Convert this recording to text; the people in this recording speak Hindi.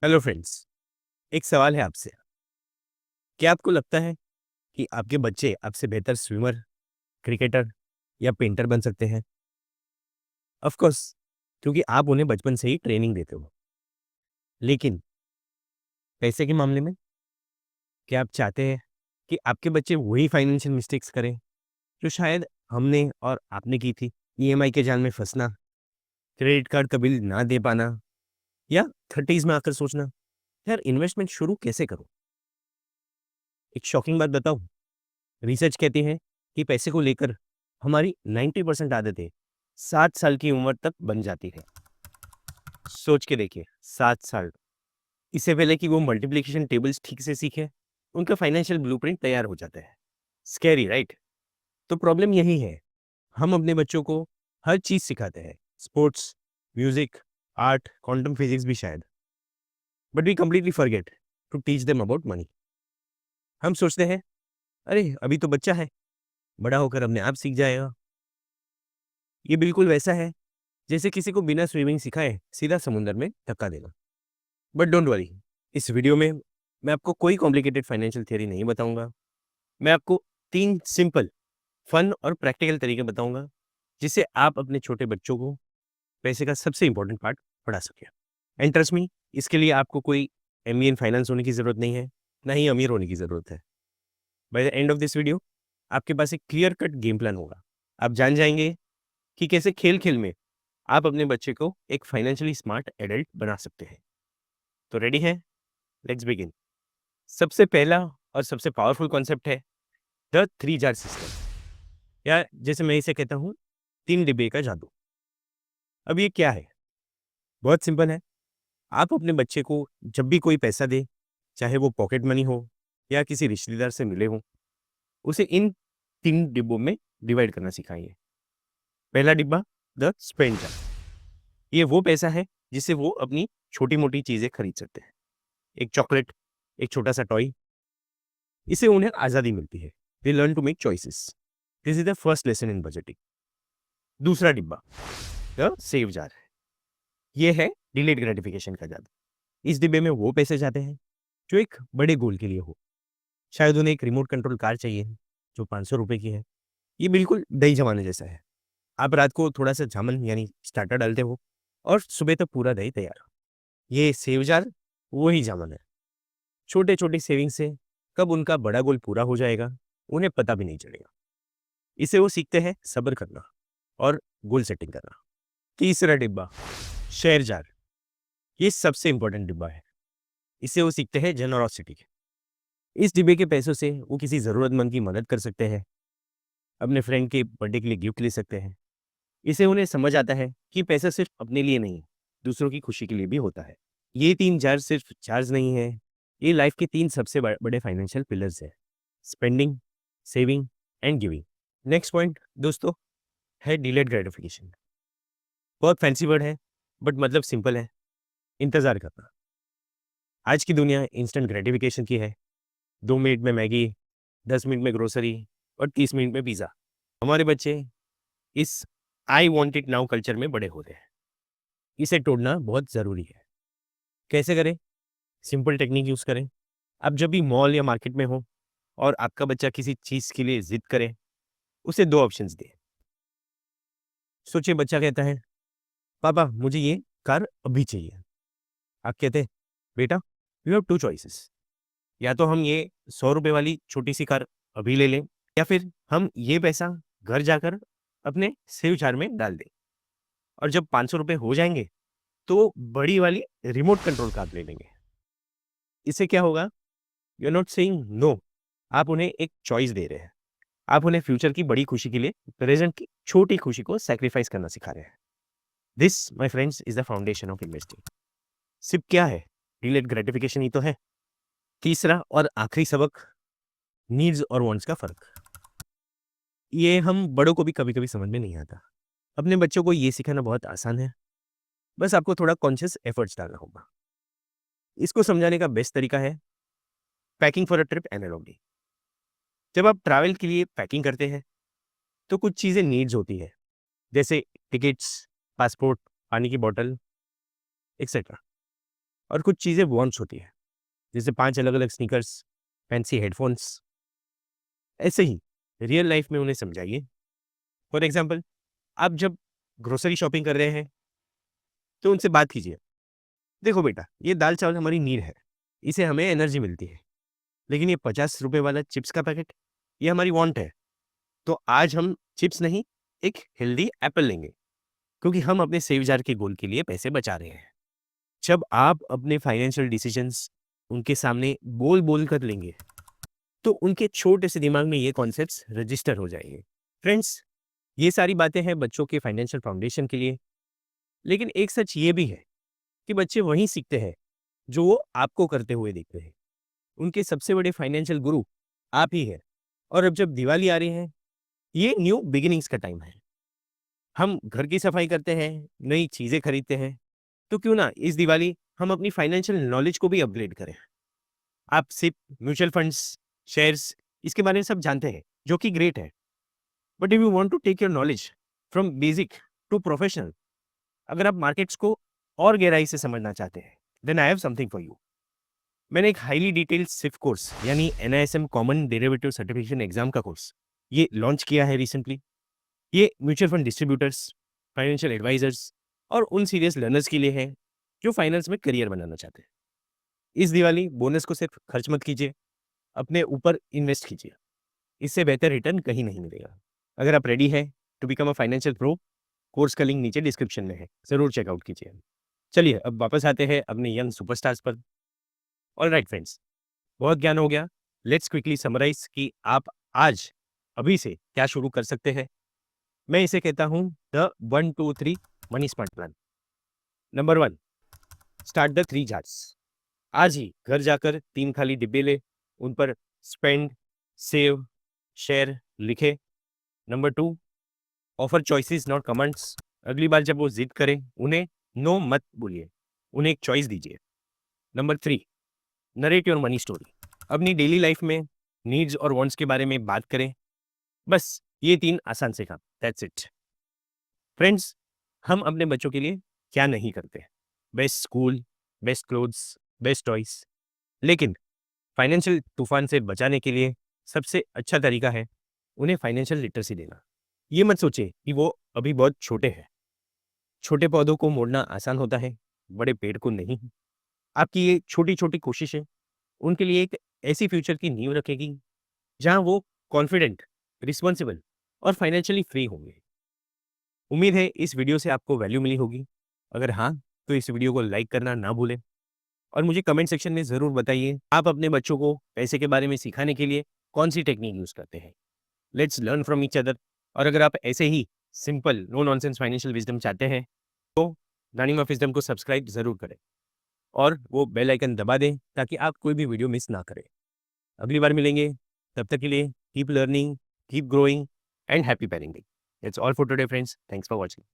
Hello friends. एक सवाल है आपसे। क्या आपको लगता है कि आपके बच्चे आपसे बेहतर स्विमर, क्रिकेटर या पेंटर बन सकते हैं? ऑफ कोर्स, क्योंकि आप उन्हें बचपन से ही ट्रेनिंग देते हो। लेकिन पैसे के मामले में क्या आप चाहते हैं कि आपके बच्चे वही फाइनेंशियल मिस्टेक्स करें जो शायद हमने और आपने की थी? ईएमआई के जाल में फंसना, क्रेडिट कार्ड का बिल ना दे पाना या 30s में आकर सोचना, यार इन्वेस्टमेंट शुरू कैसे करूं? एक शॉकिंग बात बताऊं, रिसर्च कहती है कि पैसे को लेकर हमारी 90% आदतें 7 साल की उम्र तक बन जाती है। सोच के देखिए, 7 साल। इससे पहले कि वो मल्टीप्लिकेशन टेबल्स ठीक से सीखे, उनका फाइनेंशियल ब्लूप्रिंट तैयार हो जाता है। Scary, right? तो प्रॉब्लम यही है, हम अपने बच्चों को हर चीज सिखाते हैं, sports, music, art, quantum physics भी शायद, but we completely forget to teach them about money. हम सोचते हैं, अरे अभी तो बच्चा है, बड़ा होकर अपने आप सीख जाएगा। ये बिल्कुल वैसा है जैसे किसी को बिना स्विमिंग सिखाए सीधा समुद्र में धक्का देना। बट डोंट वरी, इस वीडियो में मैं आपको कोई कॉम्प्लिकेटेड फाइनेंशियल थियरी नहीं बताऊंगा। मैं आपको 3 सिंपल, फन और प्रैक्टिकल तरीके बताऊंगा जिससे आप अपने छोटे बच्चों को पैसे का सबसे इंपॉर्टेंट पार्ट पढ़ा सकें। एंड ट्रस्ट मी, इसके लिए आपको कोई एमबीए इन फाइनेंस होने की ज़रूरत नहीं है, ना ही अमीर होने की ज़रूरत है। By the end of this video आपके पास एक क्लियर कट गेम प्लान होगा। आप जान जाएंगे कि कैसे खेल-खेल में आप अपने बच्चे को एक फाइनेंशियली स्मार्ट एडल्ट बना सकते हैं। तो रेडी हैं? Let's begin. सबसे पहला और सबसे पावरफुल कॉन्सेप्ट है द 3 जार सिस्टम, या जैसे मैं इसे कहता हूँ, 3 डिब्बे का जादू। अब ये क्या है? बहुत सिंपल है। आप अपने बच्चे को जब भी कोई पैसा दें, चाहे वो पॉकेट मनी हो या किसी रिश्तेदार से मिले हों, उसे इन 3 डिब्बों में डिवाइड करना सिखाइए। पहला डिब्बा, द स्पेंड जार। ये वो पैसा है जिससे वो अपनी छोटी-मोटी चीज़ें खरीद सकते हैं। एक चॉकलेट, एक छोटा-सा टॉय, इससे उन्हें आज़ादी मिलती है। They learn to make choices. This is the first lesson in budgeting. दूसरा डिब्बा, द सेव जार। ये है डिलेड ग्रेटिफिकेशन का जादू। इस डिब्बे में वो पैसे जाते हैं जो एक बड़े गोल के लिए हो। शायद उन्हें एक रिमोट कंट्रोल कार चाहिए जो ₹500 की है। ये बिल्कुल दही जमाने जैसा है। आप रात को थोड़ा-सा जामुन यानी स्टार्टर डालते हो और सुबह तक पूरा दही तैयार। ये सेव जार वही जामुन है। छोटे-छोटे सेविंग से कब उनका बड़ा गोल पूरा हो जाएगा, उन्हें पता भी नहीं चलेगा। इससे वो सीखते हैं सब्र करना और गोल सेटिंग करना। तीसरा डिब्बा, शेयर जार। ये सबसे इम्पोर्टेंट डिब्बा है। इससे वो सीखते हैं जेनरोसिटी। इस डिब्बे के पैसों से वो किसी ज़रूरतमंद की मदद कर सकते हैं, अपने फ्रेंड के बर्थडे के लिए गिफ्ट ले सकते हैं। इससे उन्हें समझ आता है कि पैसा सिर्फ अपने लिए नहीं, दूसरों की खुशी के लिए भी होता है। ये 3 जार सिर्फ जार्स नहीं है, ये लाइफ के 3 सबसे बड़े फाइनेंशियल पिलर्स हैं। Spending, saving and giving. Next point दोस्तों है डिलेड ग्रेटिफिकेशन। बहुत फैंसी वर्ड है, बट मतलब सिंपल है, इंतज़ार करना। आज की दुनिया इंस्टेंट ग्रेटिफिकेशन की है। 2 मिनट में मैगी, 10 मिनट में ग्रोसरी और 30 मिनट में पिज़्ज़ा। हमारे बच्चे इस I want it now culture में बड़े हो रहे हैं। इसे तोड़ना बहुत ज़रूरी है। कैसे करें? सिंपल टेक्निक यूज़ करें। आप जब भी मॉल या मार्केट में हो और आपका बच्चा किसी चीज़ के लिए ज़िद करे, उसे 2 ऑप्शंस दें। सोचिए, बच्चा कहता है, "पापा मुझे ये कार अभी चाहिए।" आप कहते हैं, "बेटा यू हैव 2 चॉइसेस। या तो हम ये ₹100 वाली छोटी-सी कार अभी ले लें, या फिर हम ये पैसा घर जाकर अपने सेव जार में डाल दें, और जब ₹500 हो जाएँगे, तो बड़ी वाली रिमोट कंट्रोल कार ले लेंगे।" इससे क्या होगा? You are not saying no, आप उन्हें एक चॉइस दे रहे हैं। आप उन्हें फ्यूचर की बड़ी खुशी के लिए प्रेजेंट की छोटी खुशी को सैक्रिफाइस करना सिखा रहे हैं। This my friends is the foundation of investing. सिर्फ क्या है? डिलेड ग्रेटिफिकेशन ही तो है। तीसरा और आखिरी सबक, नीड्स और वांट्स का फ़र्क। ये हम बड़ों को भी कभी-कभी समझ में नहीं आता। अपने बच्चों को ये सिखाना बहुत आसान है, बस आपको थोड़ा कॉन्शियस एफर्ट्स डालना होगा। इसको समझाने का बेस्ट तरीका है packing for a trip analogy. जब आप ट्रैवल के लिए पैकिंग करते हैं, तो कुछ चीज़ें नीड्स होती है, जैसे टिकट्स, पासपोर्ट, पानी की बॉटल, एक्सेट्रा। और कुछ चीज़ें वॉन्ट्स होती है, जैसे 5 अलग-अलग स्नीकर्स, फैंसी हेडफ़ोन्स। ऐसे ही रियल लाइफ़ में उन्हें समझाइए। फॉर एग्ज़ाम्पल, आप जब ग्रोसरी शॉपिंग कर रहे हैं, तो उनसे बात कीजिए, देखो बेटा, ये दाल-चावल हमारी नीड है, इससे हमें एनर्जी मिलती है। लेकिन ये ₹50 वाला चिप्स का पैकेट, ये हमारी वांट है। तो आज हम चिप्स नहीं, एक हेल्दी एप्पल लेंगे, क्योंकि हम अपने सेव जार के गोल के लिए पैसे बचा रहे हैं। जब आप अपने फाइनेंशियल डिसीजंस उनके सामने बोल-बोल कर लेंगे, तो उनके छोटे से दिमाग में ये कॉन्सेप्ट्स रजिस्टर हो जाएँगे। फ्रेंड्स, ये सारी बातें हैं बच्चों के फाइनेंशियल फाउंडेशन के लिए, लेकिन एक सच ये भी है कि बच्चे वही सीखते हैं, जो वो आपको करते हुए देखते हैं। उनके सबसे बड़े फाइनेंशियल गुरु आप ही हैं। और अब जब दिवाली आ रही है, ये न्यू बिगिनिंग्स का टाइम है। हम घर की सफाई करते हैं, नई चीज़ें खरीदते हैं, तो क्यों ना इस दिवाली हम अपनी फाइनेंशियल नॉलेज को भी अपग्रेड करें। आप सिप, म्यूचुअल फंड्स, शेयर्स इसके बारे में सब जानते हैं, जो कि ग्रेट है। But if you want to take your knowledge from basic to professional, अगर आप मार्केट्स को और गहराई से समझना चाहते हैं, then I have something for you. मैंने एक हाईली डिटेल्ड सिप कोर्स यानी NISM common derivative certification exam का कोर्स ये लॉन्च किया है रिसेंटली। ये mutual fund distributors, financial advisors और उन सीरियस लर्नर्स के लिए है जो फाइनेंस में करियर बनाना चाहते हैं। इस दिवाली बोनस को सिर्फ खर्च मत कीजिए, अपने ऊपर इन्वेस्ट कीजिए। इससे बेहतर रिटर्न कहीं नहीं मिलेगा। अगर आप रेडी हैं to become a financial pro, course का लिंक नीचे डिस्क्रिप्शन में है, ज़रूर चेकआउट कीजिए। चलिए अब वापस आते हैं अपने यंग सुपरस्टार्स पर। ऑलराइट फ्रेंड्स, बहुत ज्ञान हो गया। लेट्स क्विकली समराइज कि आप आज अभी से क्या शुरू कर सकते हैं। मैं इसे कहता हूं the 1 2 3 money smart plan. Number 1, start the 3 jars. आज ही घर जाकर 3 खाली डिब्बे ले, उन पर स्पेंड, सेव, शेयर लिखे। Number 2, offer choices not comments. अगली बार जब वो जिद करें, उन्हें नो मत बोलिए, उन्हें एक चॉइस दीजिए। Number 3, narrate your money story. अपनी डेली लाइफ में नीड्स और वांट्स के बारे में बात करें। बस ये 3 आसान से काम, दैट्स इट। फ्रेंड्स, हम अपने बच्चों के लिए क्या नहीं करते? Best school, best clothes, best toys. लेकिन फाइनेंशियल तूफान से बचाने के लिए सबसे अच्छा तरीका है उन्हें फाइनेंशियल लिटरेसी देना। ये मत सोचिए कि वो अभी बहुत छोटे हैं। छोटे पौधों को मोड़ना आसान होता है, बड़े पेड़ को नहीं। आपकी ये छोटी-छोटी कोशिशें उनके लिए एक ऐसी फ्यूचर की नींव रखेगी, जहाँ वो कॉन्फिडेंट, रिस्पॉन्सिबल और फाइनेंशियली फ्री होंगे। उम्मीद है इस वीडियो से आपको वैल्यू मिली होगी। अगर हाँ, तो इस वीडियो को लाइक करना ना भूलें और मुझे कमेंट सेक्शन में ज़रूर बताइए आप अपने बच्चों को पैसे के बारे में सिखाने के लिए कौन सी टेक्निक यूज़ करते हैं। Let's learn from each other. और अगर आप ऐसे ही simple no nonsense financial wisdom चाहते हैं, तो नानी ऑफ विजडम को सब्सक्राइब ज़रूर करें और वो बेल आइकन दबा दें ताकि आप कोई भी वीडियो मिस ना करें। अगली बार मिलेंगे, तब तक के लिए keep learning, keep growing and happy parenting. That's all for today friends. Thanks for watching.